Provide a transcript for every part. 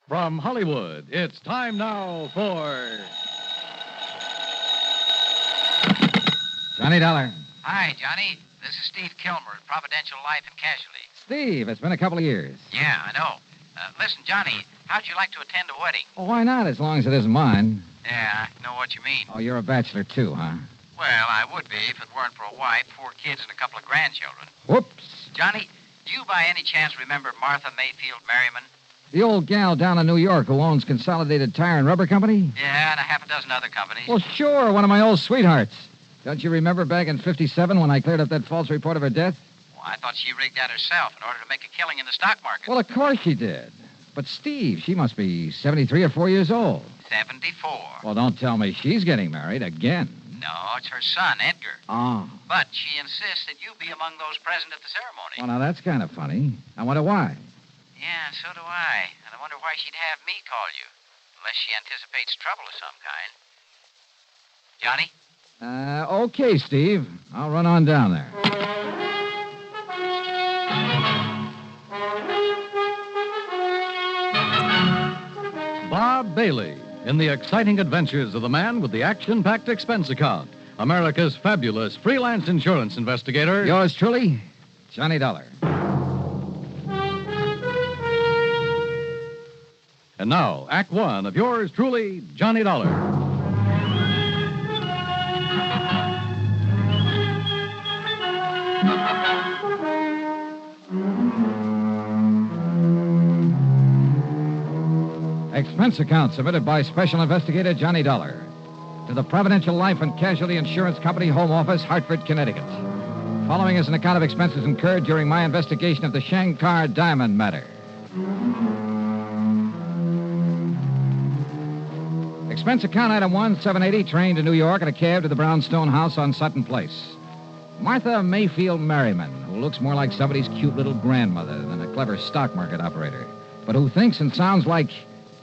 From Hollywood, it's time now for... Johnny Dollar. Hi, Johnny. This is Steve Kilmer at Providential Life and Casualty. Steve, it's been a couple of years. Yeah, I know. Listen, Johnny, how'd you like to attend a wedding? Well, why not, as long as it isn't mine? Yeah, I know what you mean. Oh, you're a bachelor, too, huh? Well, I would be if it weren't for a wife, 4 kids, and a couple of grandchildren. Whoops. Johnny, do you by any chance remember Martha Mayfield Merriman? The old gal down in New York who owns Consolidated Tire and Rubber Company? Yeah, and a half a dozen other companies. Well, sure, one of my old sweethearts. Don't you remember back in '57 when I cleared up that false report of her death? Well, I thought she rigged that herself in order to make a killing in the stock market. Well, of course she did. But, Steve, she must be 73 or 4 years old. 74. Well, don't tell me she's getting married again. No, it's her son, Edgar. Oh. But she insists that you be among those present at the ceremony. Well, now, that's kind of funny. I wonder why. Yeah, so do I. And I wonder why she'd have me call you. Unless she anticipates trouble of some kind. Johnny? Okay, Steve. I'll run on down there. Bob Bailey in the exciting adventures of the man with the action-packed expense account. America's fabulous freelance insurance investigator. Yours truly, Johnny Dollar. And now, Act One of yours truly, Johnny Dollar. Expense account submitted by Special Investigator Johnny Dollar to the Providential Life and Casualty Insurance Company, Home Office, Hartford, Connecticut. Following is an account of expenses incurred during my investigation of the Shankar diamond matter. Expense account item 1, 780, train to New York and a cab to the brownstone house on Sutton Place. Martha Mayfield Merriman, who looks more like somebody's cute little grandmother than a clever stock market operator, but who thinks and sounds like,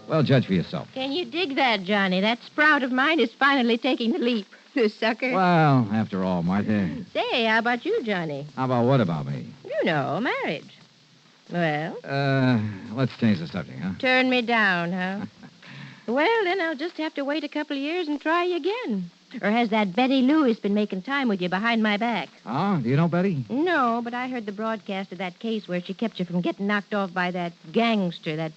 well, judge for yourself. Can you dig that, Johnny? That sprout of mine is finally taking the leap. You sucker. Well, after all, Martha. Say, how about you, Johnny? How about what about me? You know, marriage. Well? Let's change the subject, huh? Turn me down, huh? Well, then I'll just have to wait a couple of years and try you again. Or has that Betty Lewis been making time with you behind my back? Oh, do you know Betty? No, but I heard the broadcast of that case where she kept you from getting knocked off by that gangster, that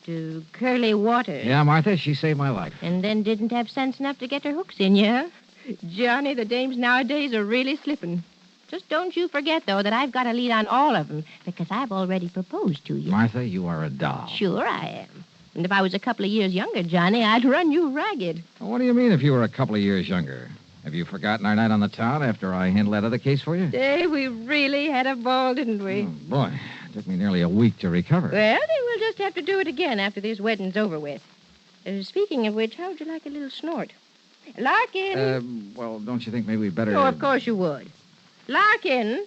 Curly Waters. Yeah, Martha, she saved my life. And then didn't have sense enough to get her hooks in you, huh? Johnny, the dames nowadays are really slipping. Just don't you forget, though, that I've got a lead on all of them, because I've already proposed to you. Martha, you are a doll. Sure I am. And if I was a couple of years younger, Johnny, I'd run you ragged. Well, what do you mean if you were a couple of years younger? Have you forgotten our night on the town after I handled that other case for you? Say, we really had a ball, didn't we? Oh, boy, it took me nearly a week to recover. Well, then we'll just have to do it again after this wedding's over with. Speaking of which, how would you like a little snort? Larkin! Well, don't you think maybe we'd better... Oh, of course you would. Larkin!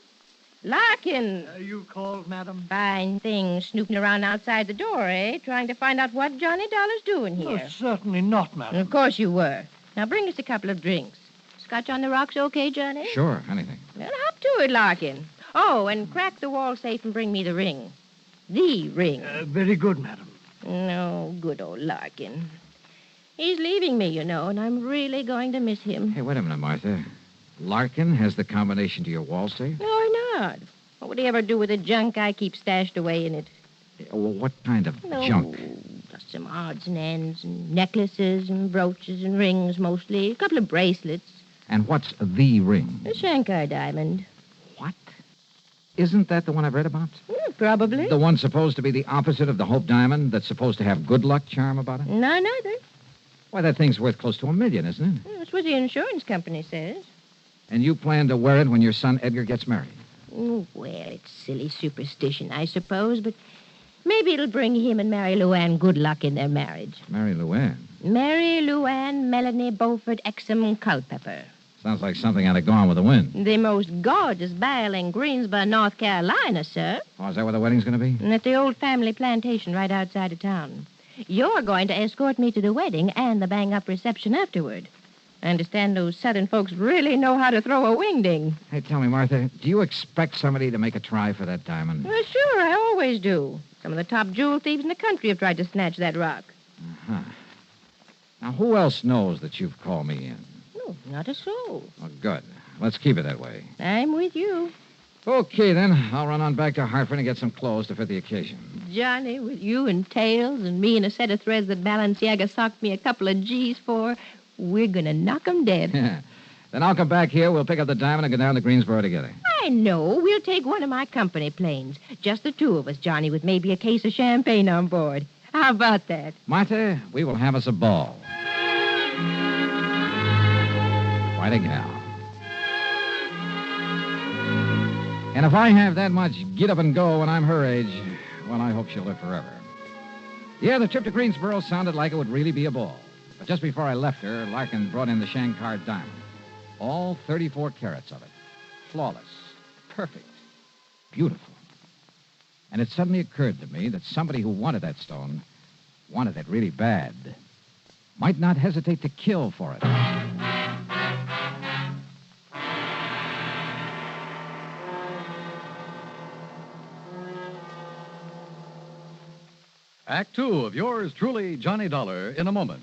Larkin! You called, madam? Fine thing, snooping around outside the door, eh? Trying to find out what Johnny Dollar's doing here. Oh, certainly not, madam. Of course you were. Now bring us a couple of drinks. Scotch on the rocks okay, Johnny? Sure, anything. Well, hop to it, Larkin. Oh, and crack the wall safe and bring me the ring. The ring. Very good, madam. No, good old Larkin. He's leaving me, you know, and I'm really going to miss him. Hey, wait a minute, Martha. Larkin has the combination to your wall safe? No, why not? What would he ever do with the junk I keep stashed away in it? Well, what kind of junk? Just some odds and ends and necklaces and brooches and rings, mostly. A couple of bracelets. And what's the ring? The Shankar diamond. What? Isn't that the one I've read about? Probably. The one supposed to be the opposite of the Hope diamond that's supposed to have good luck charm about it? None other. Why, that thing's worth close to $1 million, isn't it? That's what the insurance company says. And you plan to wear it when your son Edgar gets married? Well, it's silly superstition, I suppose, but maybe it'll bring him and Mary Luann good luck in their marriage. Mary Luann? Mary Luann Melanie Beaufort Exum Culpepper. Sounds like something out of Gone with the Wind. The most gorgeous belle in Greensboro, North Carolina, sir. Oh, is that where the wedding's going to be? And at the old family plantation right outside of town. You're going to escort me to the wedding and the bang-up reception afterward. I understand those Southern folks really know how to throw a wingding. Hey, tell me, Martha, do you expect somebody to make a try for that diamond? Well, sure, I always do. Some of the top jewel thieves in the country have tried to snatch that rock. Uh-huh. Now, who else knows that you've called me in? No, not a soul. Oh, good. Let's keep it that way. I'm with you. Okay, then. I'll run on back to Hartford and get some clothes to fit the occasion. Johnny, with you and tails and me and a set of threads that Balenciaga socked me a couple of G's for, we're going to knock 'em dead. Then I'll come back here. We'll pick up the diamond and go down to Greensboro together. I know. We'll take one of my company planes. Just the two of us, Johnny, with maybe a case of champagne on board. How about that? Martha, we will have us a ball. Quite a gal. And if I have that much get up and go when I'm her age, well, I hope she'll live forever. Yeah, the trip to Greensboro sounded like it would really be a ball. But just before I left her, Larkin brought in the Shankar diamond. All 34 carats of it. Flawless. Perfect. Beautiful. And it suddenly occurred to me that somebody who wanted that stone, wanted it really bad, might not hesitate to kill for it. Act two of yours truly, Johnny Dollar, in a moment.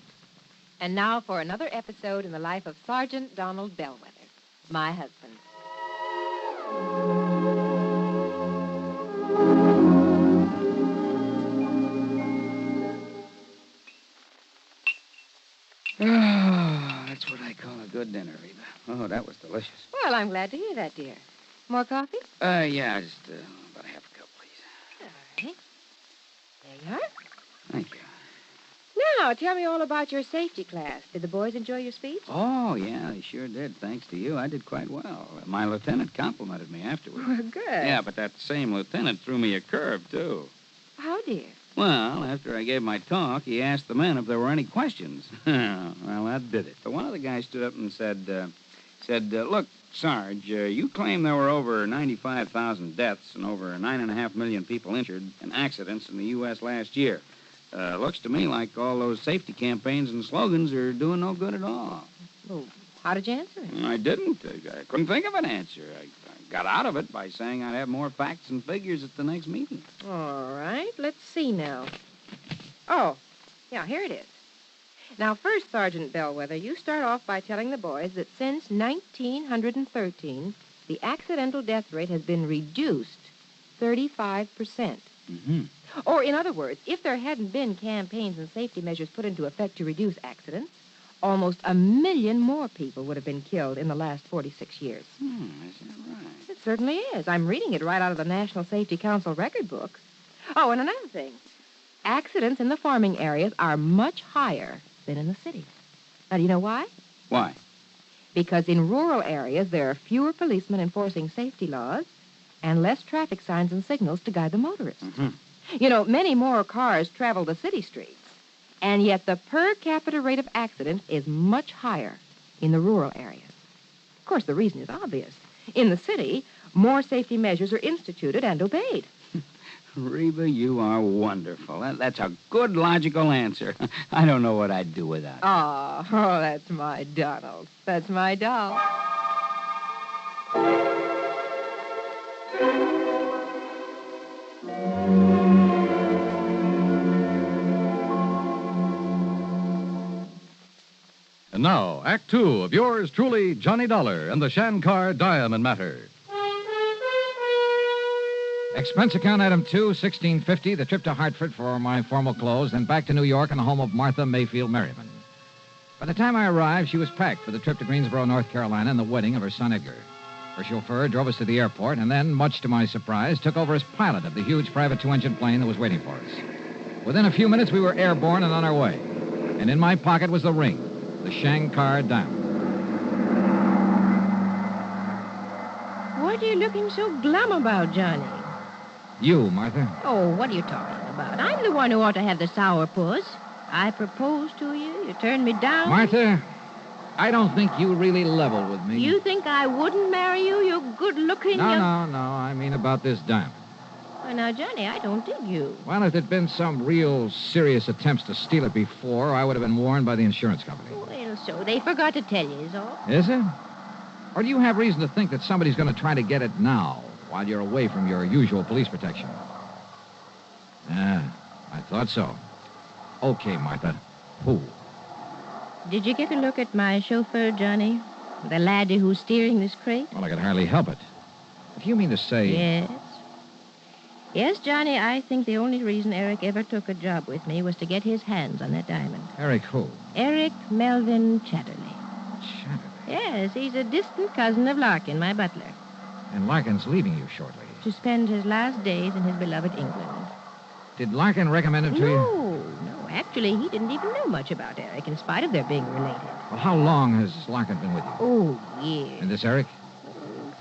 And now for another episode in the life of Sergeant Donald Bellwether, my husband. Oh, that's what I call a good dinner, Reba. Oh, that was delicious. Well, I'm glad to hear that, dear. More coffee? Yeah, just about a half a cup, please. All right. There you are. Thank you. Now, tell me all about your safety class. Did the boys enjoy your speech? Oh, yeah, they sure did. Thanks to you, I did quite well. My lieutenant complimented me afterwards. Well, good. Yeah, but that same lieutenant threw me a curve, too. How, dear? Well, after I gave my talk, he asked the men if there were any questions. Well, that did it. But one of the guys stood up and said, look, Sarge, you claim there were over 95,000 deaths and over 9.5 million people injured in accidents in the U.S. last year. Looks to me like all those safety campaigns and slogans are doing no good at all. Well, how did you answer it? I didn't. I couldn't think of an answer. I got out of it by saying I'd have more facts and figures at the next meeting. All right, let's see now. Oh, yeah, here it is. Now, first, Sergeant Bellwether, you start off by telling the boys that since 1913, the accidental death rate has been reduced 35%. Mm-hmm. Or, in other words, if there hadn't been campaigns and safety measures put into effect to reduce accidents, almost 1 million more people would have been killed in the last 46 years. Is that right? It certainly is. I'm reading it right out of the National Safety Council record books. Oh, and another thing. Accidents in the farming areas are much higher than in the cities. Now, do you know why? Why? Because in rural areas, there are fewer policemen enforcing safety laws and less traffic signs and signals to guide the motorists. Mm-hmm. You know, many more cars travel the city streets, and yet the per capita rate of accidents is much higher in the rural areas. Of course, the reason is obvious. In the city, more safety measures are instituted and obeyed. Reba, you are wonderful. That's a good, logical answer. I don't know what I'd do without it. Oh, that's my Donald. That's my doll. And now, Act two of yours truly, Johnny Dollar and the Shankar Diamond Matter. Expense account item 2, $16.50, the trip to Hartford for my formal clothes, then back to New York in the home of Martha Mayfield Merriman. By the time I arrived, she was packed for the trip to Greensboro, North Carolina, and the wedding of her son Edgar. Her chauffeur drove us to the airport and then, much to my surprise, took over as pilot of the huge private 2-engine plane that was waiting for us. Within a few minutes, we were airborne and on our way. And in my pocket was the ring, the Shankar diamond. What are you looking so glum about, Johnny? You, Martha. Oh, what are you talking about? I'm the one who ought to have the sourpuss. I proposed to you. You turned me down. Martha, I don't think you really level with me. You think I wouldn't marry you? You're good-looking. No. I mean about this diamond. Well, now, Johnny, I don't dig you. Well, if there'd been some real serious attempts to steal it before, I would have been warned by the insurance company. Well, so they forgot to tell you, is all. Is it? Or do you have reason to think that somebody's going to try to get it now, while you're away from your usual police protection? Yeah, I thought so. Okay, Martha. Who? Did you get a look at my chauffeur, Johnny? The laddie who's steering this crate? Well, I could hardly help it. If you mean to say... Yes. Yes, Johnny, I think the only reason Eric ever took a job with me was to get his hands on that diamond. Eric who? Eric Melvin Chatterley. Chatterley? Yes, he's a distant cousin of Larkin, my butler. And Larkin's leaving you shortly. To spend his last days in his beloved England. Did Larkin recommend him to you? No. Actually, he didn't even know much about Eric, in spite of their being related. Well, how long has Larkin been with you? Oh, years. And this Eric?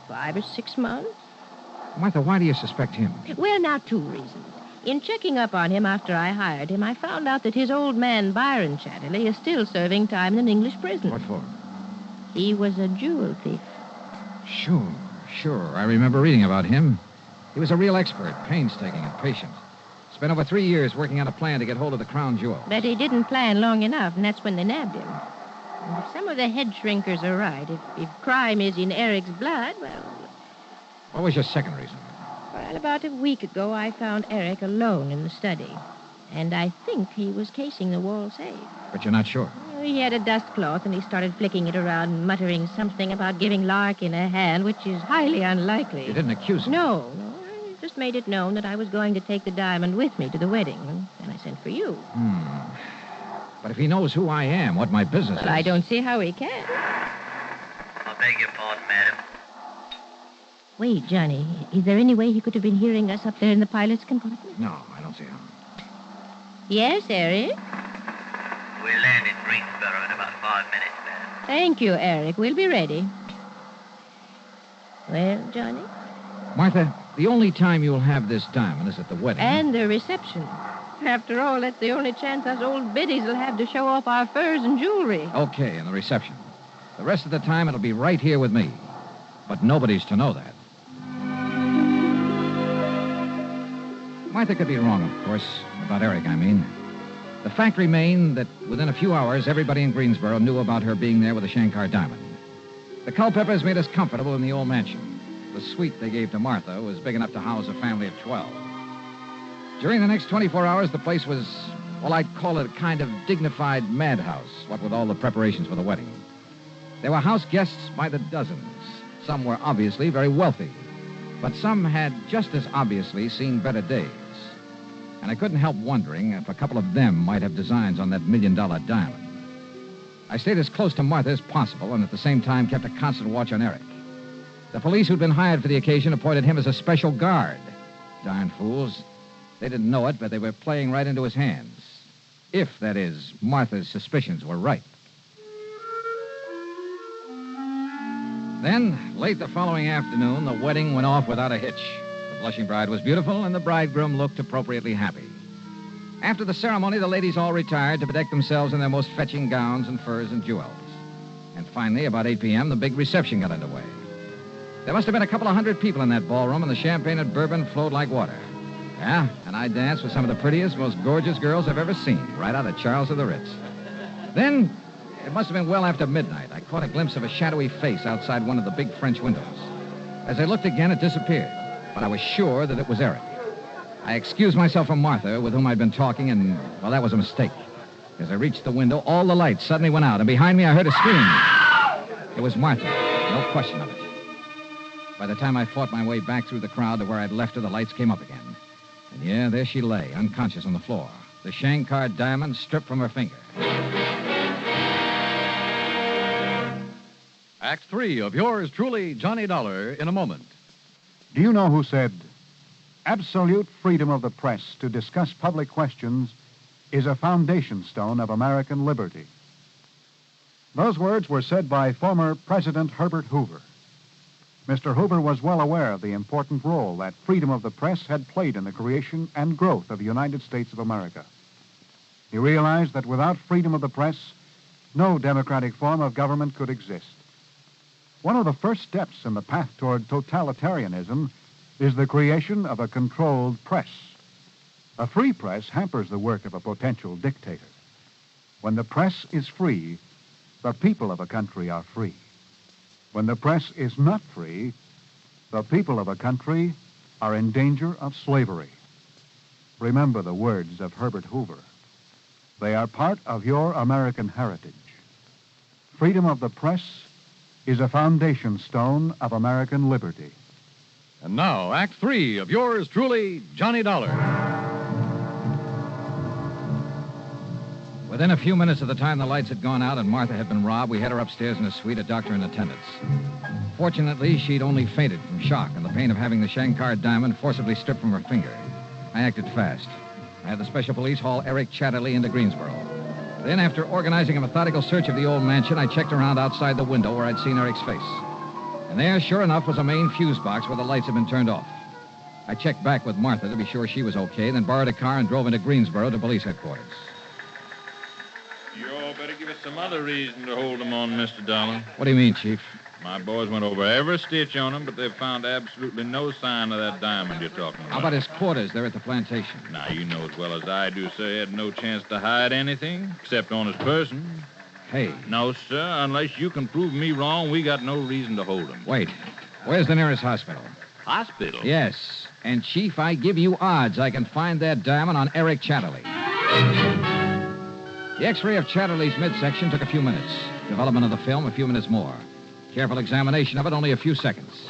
5 or 6 months. Martha, why do you suspect him? Well, now, 2 reasons. In checking up on him after I hired him, I found out that his old man, Byron Chatterley, is still serving time in an English prison. What for? He was a jewel thief. Sure. I remember reading about him. He was a real expert, painstaking and patient. Spent over 3 years working on a plan to get hold of the crown jewel. But he didn't plan long enough, and that's when they nabbed him. And if some of the head shrinkers are right, if crime is in Eric's blood, well... What was your second reason? Well, about a week ago, I found Eric alone in the study. And I think he was casing the wall safe. But you're not sure. He had a dust cloth, and he started flicking it around, muttering something about giving Larkin a hand, which is highly unlikely. You didn't accuse him? No. I just made it known that I was going to take the diamond with me to the wedding, and I sent for you. But if he knows who I am, what my business is... I don't see how he can. I beg your pardon, madam. Wait, Johnny. Is there any way he could have been hearing us up there in the pilot's compartment? No, I don't see how. Yes, Eric? We'll land in Greensboro in about 5 minutes, madam. Thank you, Eric. We'll be ready. Well, Johnny? Martha, the only time you'll have this diamond is at the wedding. And the reception. After all, that's the only chance us old biddies will have to show off our furs and jewelry. Okay, and the reception. The rest of the time, it'll be right here with me. But nobody's to know that. Martha could be wrong, of course. About Eric, I mean. The fact remained that within a few hours, everybody in Greensboro knew about her being there with the Shankar diamond. The Culpeppers made us comfortable in the old mansion. The suite they gave to Martha was big enough to house a family of 12. During the next 24 hours, the place was, well, I'd call it a kind of dignified madhouse, what with all the preparations for the wedding. There were house guests by the dozens. Some were obviously very wealthy, but some had just as obviously seen better days. And I couldn't help wondering if a couple of them might have designs on that $1 million diamond. I stayed as close to Martha as possible and at the same time kept a constant watch on Eric. The police who'd been hired for the occasion appointed him as a special guard. Darn fools. They didn't know it, but they were playing right into his hands. If, that is, Martha's suspicions were right. Then, late the following afternoon, the wedding went off without a hitch. The blushing bride was beautiful, and the bridegroom looked appropriately happy. After the ceremony, the ladies all retired to bedeck themselves in their most fetching gowns and furs and jewels. And finally, about 8 p.m., the big reception got underway. There must have been a couple of 100 people in that ballroom, and the champagne and bourbon flowed like water. Yeah, and I danced with some of the prettiest, most gorgeous girls I've ever seen, right out of Charles of the Ritz. Then, it must have been well after midnight. I caught a glimpse of a shadowy face outside one of the big French windows. As I looked again, it disappeared, but I was sure that it was Eric. I excused myself from Martha, with whom I'd been talking, and, well, that was a mistake. As I reached the window, all the lights suddenly went out, and behind me I heard a scream. It was Martha, no question of it. By the time I fought my way back through the crowd to where I'd left her, the lights came up again. And yeah, there she lay, unconscious on the floor. The Shankar diamond stripped from her finger. Act 3 of yours truly, Johnny Dollar, in a moment. Do you know who said, absolute freedom of the press to discuss public questions is a foundation stone of American liberty? Those words were said by former President Herbert Hoover. Mr. Hoover was well aware of the important role that freedom of the press had played in the creation and growth of the United States of America. He realized that without freedom of the press, no democratic form of government could exist. One of the first steps in the path toward totalitarianism is the creation of a controlled press. A free press hampers the work of a potential dictator. When the press is free, the people of a country are free. When the press is not free, the people of a country are in danger of slavery. Remember the words of Herbert Hoover. They are part of your American heritage. Freedom of the press is a foundation stone of American liberty. And now, Act 3 of yours truly, Johnny Dollar. Within a few minutes of the time the lights had gone out and Martha had been robbed, we had her upstairs in a suite, a doctor in attendance. Fortunately, she'd only fainted from shock and the pain of having the Shankar diamond forcibly stripped from her finger. I acted fast. I had the special police haul Eric Chatterley into Greensboro. Then, after organizing a methodical search of the old mansion, I checked around outside the window where I'd seen Eric's face. And there, sure enough, was a main fuse box where the lights had been turned off. I checked back with Martha to be sure she was okay, then borrowed a car and drove into Greensboro to police headquarters. You all better give us some other reason to hold them on, Mr. Dollar. What do you mean, Chief? My boys went over every stitch on him, but they've found absolutely no sign of that diamond you're talking about. How about his quarters there at the plantation? Now, you know as well as I do, sir, he had no chance to hide anything, except on his person. Hey. No, sir, unless you can prove me wrong, we got no reason to hold him. Wait. Where's the nearest hospital? Hospital? Yes. And, Chief, I give you odds I can find that diamond on Eric Chatterley. The X-ray of Chatterley's midsection took a few minutes. Development of the film, a few minutes more. Careful examination of it, only a few seconds.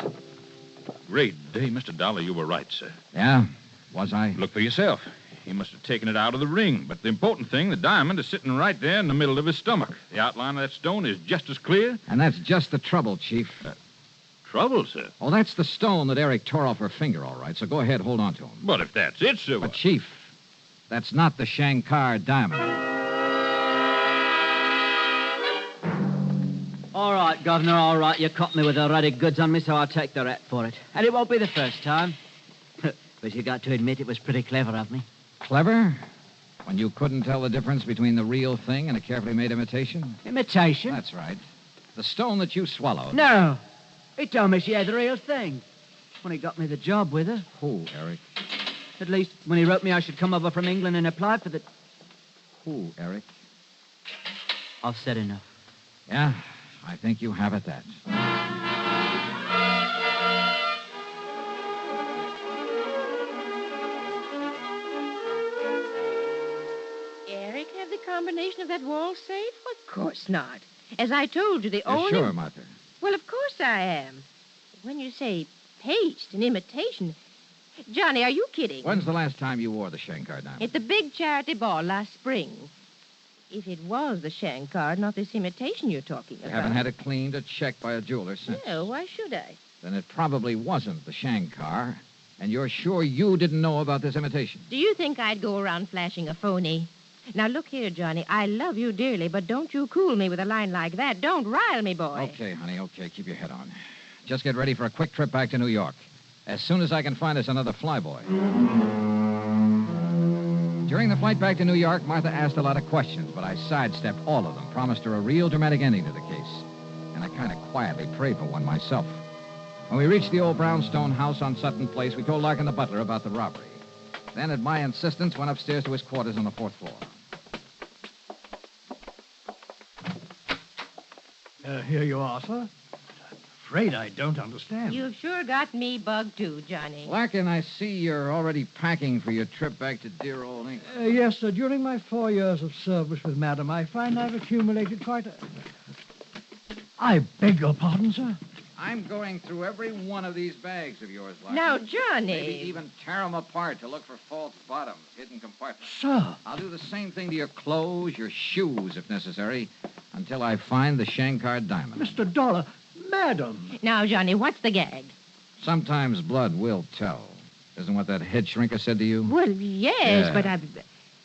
Great day, Mr. Dollar. You were right, sir. Yeah? Was I? Look for yourself. He must have taken it out of the ring. But the important thing, the diamond is sitting right there in the middle of his stomach. The outline of that stone is just as clear. And that's just the trouble, Chief. Trouble, sir? Oh, that's the stone that Eric tore off her finger, all right. So go ahead, hold on to him. But if that's it, sir... But, Chief, that's not the Shankar diamond. All right, Governor, all right. You caught me with the Readick goods on me, so I'll take the rat for it. And it won't be the first time. But you got to admit it was pretty clever of me. Clever? When you couldn't tell the difference between the real thing and a carefully made imitation? Imitation? That's right. The stone that you swallowed. No. He told me she had the real thing. When he got me the job with her. Who, Eric? At least when he wrote me I should come over from England and apply for the... Who, Eric? I've said enough. Yeah, I think you have at that. Eric have the combination of that wall safe? Of course not. As I told you, the only... Sure, Martha. Well, of course I am. When you say paste and imitation... Johnny, are you kidding? When's the last time you wore the Shankar diamond? At the big charity ball last spring. If it was the Shankar, not this imitation you're talking about. You haven't had it cleaned or checked by a jeweler since. No, why should I? Then it probably wasn't the Shankar, and you're sure you didn't know about this imitation. Do you think I'd go around flashing a phony? Now, look here, Johnny. I love you dearly, but don't you cool me with a line like that. Don't rile me, boy. Okay, honey, okay. Keep your head on. Just get ready for a quick trip back to New York. As soon as I can find us another flyboy. During the flight back to New York, Martha asked a lot of questions, but I sidestepped all of them, promised her a real dramatic ending to the case. And I kind of quietly prayed for one myself. When we reached the old brownstone house on Sutton Place, we told Larkin the butler about the robbery. Then, at my insistence, went upstairs to his quarters on the 4th floor. Here you are, sir. I'm afraid I don't understand. You've sure got me bugged, too, Johnny. Larkin, I see you're already packing for your trip back to dear old England. Yes, sir. During my 4 years of service with Madam, I find I've accumulated quite a... I beg your pardon, sir. I'm going through every one of these bags of yours, Larkin. Now, Johnny. Maybe even tear them apart to look for false bottoms, hidden compartments. Sir. I'll do the same thing to your clothes, your shoes, if necessary, until I find the Shankar diamond. Mr. Dollar, Madam. Now, Johnny, what's the gag? Sometimes blood will tell. Isn't what that head shrinker said to you? Well, yes, Yeah. but I...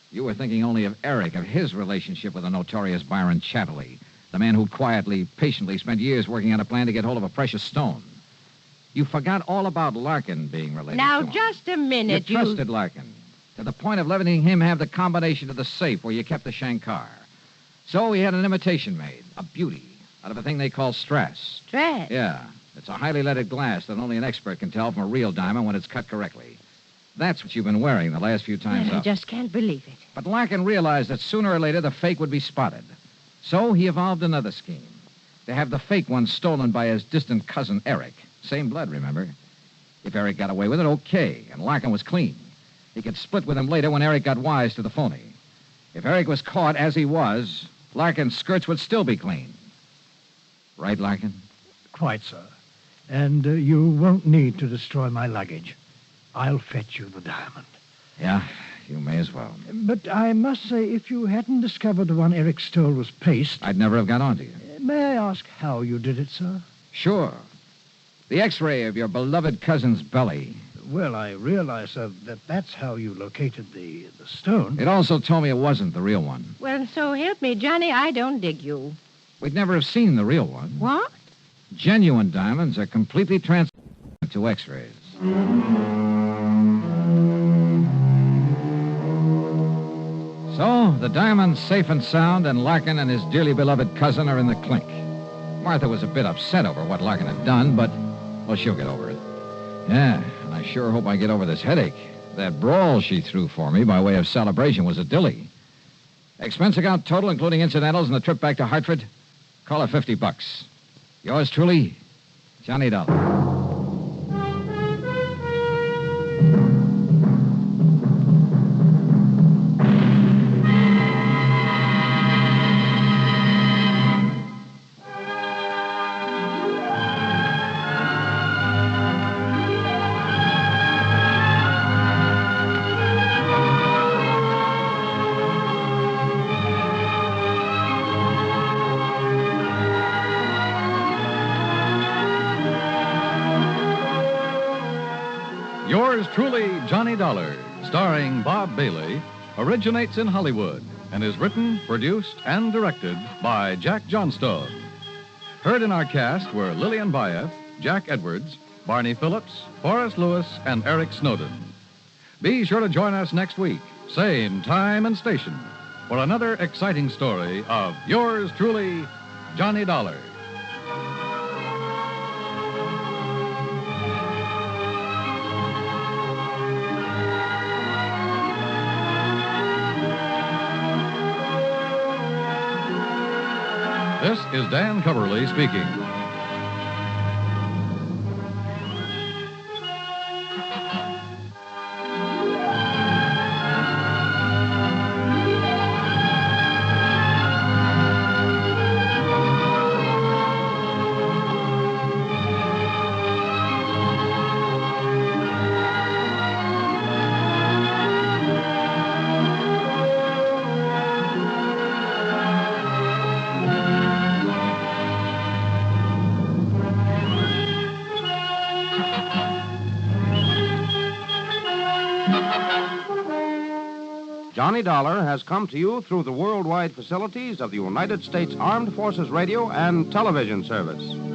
You were thinking only of Eric, of his relationship with the notorious Byron Chatterley, the man who quietly, patiently spent years working on a plan to get hold of a precious stone. You forgot all about Larkin being related Now, to him. just a minute, You trusted Larkin, to the point of letting him have the combination to the safe where you kept the Shankar. So he had an imitation made, a beauty, out of a thing they call strass. Strass? Yeah. It's a highly leaded glass that only an expert can tell from a real diamond when it's cut correctly. That's what you've been wearing the last few times Well, I up. just can't believe it. But Larkin realized that sooner or later the fake would be spotted. So he evolved another scheme. To have the fake one stolen by his distant cousin, Eric. Same blood, remember? If Eric got away with it, okay, and Larkin was clean. He could split with him later when Eric got wise to the phony. If Eric was caught as he was, Larkin's skirts would still be clean. Right, Larkin? Quite, sir. And you won't need to destroy my luggage. I'll fetch you the diamond. Yeah, you may as well. But I must say, if you hadn't discovered the one Eric stole was paste... I'd never have got on to you. May I ask how you did it, sir? Sure. The X-ray of your beloved cousin's belly. Well, I realize, sir, that that's how you located the stone. It also told me it wasn't the real one. Well, so help me, Johnny, I don't dig you. We'd never have seen the real one. What? Genuine diamonds are completely transparent to X-rays. So, the diamond's safe and sound, and Larkin and his dearly beloved cousin are in the clink. Martha was a bit upset over what Larkin had done, but, well, she'll get over it. Yeah, and I sure hope I get over this headache. That brawl she threw for me by way of celebration was a dilly. Expense account total, including incidentals and the trip back to Hartford, call it $50. Yours truly, Johnny Dollar. Yours truly, Johnny Dollar, starring Bob Bailey, originates in Hollywood and is written, produced, and directed by Jack Johnstone. Heard in our cast were Lillian Bayef, Jack Edwards, Barney Phillips, Forrest Lewis, and Eric Snowden. Be sure to join us next week, same time and station, for another exciting story of yours truly, Johnny Dollar. This is Dan Coverly speaking. Johnny Dollar has come to you through the worldwide facilities of the United States Armed Forces Radio and Television Service.